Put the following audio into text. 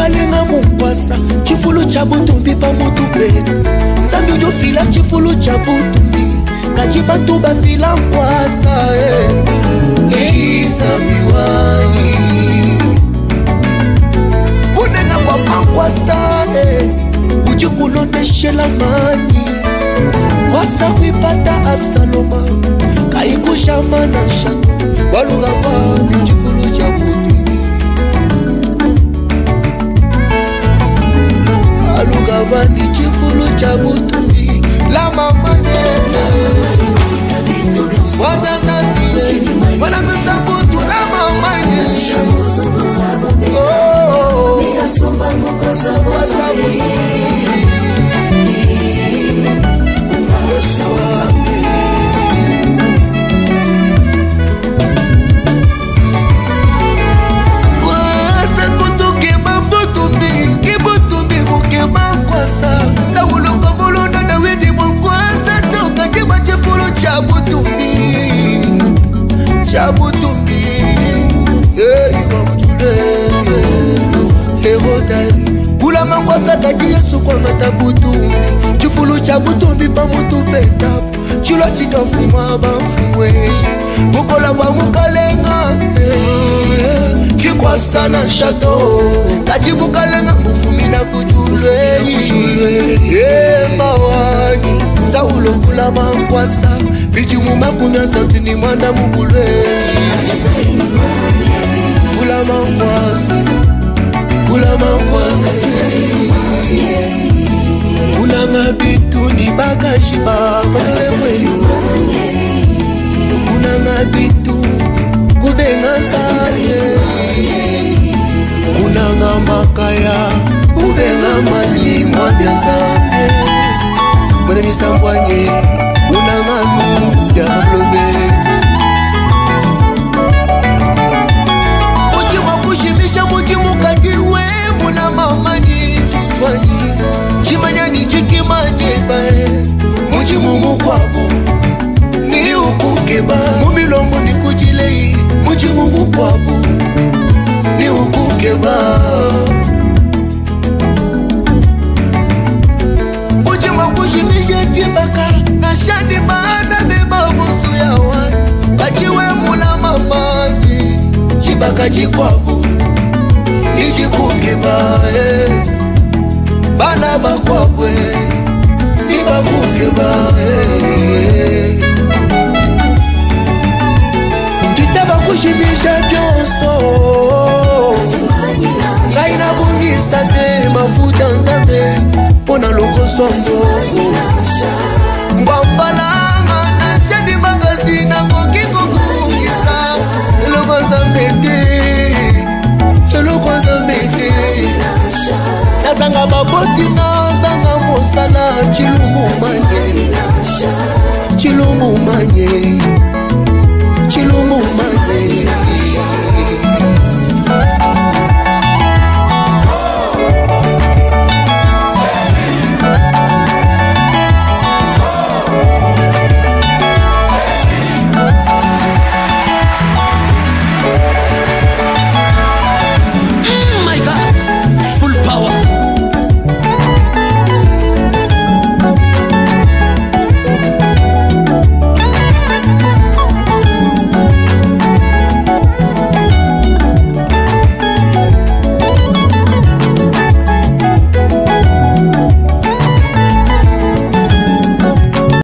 kalenga munkwasa chifulu cha butumbi pa mutu penu sambi ujo fila chifulu cha butumbi kaji batu bafila nkwasa sambi wani kunena kwa pankwasa uji kuloneshela mani kwasa kuipata Absaloma kaikushama na shato walugavani chifulu cha butumbi alugavani chifulu cha butumbi la mamanye wadazati wana msakutu la mamanye Chabutumbi kula mankwasa kaji Yesu kwa matabutumbi chifulu chabutumbi pa mutu pendapu chilo chikafuma bafumwe mukola wa mukalenga kikwasa na shato kaji mukalenga mufumi na kujulwe mawani saulo kula mankwasa bijumu makunya satini mwana mugulwe kula mankwasa kunanga bitu ni bagaji baba mweyo kunanga bitu kubenga zaye kunanga makaya ubenga mali mwambia zaye mwene misambwanye kunanga nu ya mlobe kushimisha mujimu katiwe muna mamani tutwanyi chimanya ni chikimajeba mujimu mukwabu ni ukukeba mumilongo ni kujilei mujimu mukwabu ni ukukeba mujimu kushimisha chibaka na shani maana beba musu ya wani kajiwe mula mamani chibaka jikwabu nijikukeba bana bakwabwe nibakukeba tutaba kushimisha byonso kaina bungisa te mafuta nzambe pona lokoswa mboko mbafalanga na shadi bagazi na kokiko bungisa lokozambe te nazanga baboti nazanga mosala chilumumanye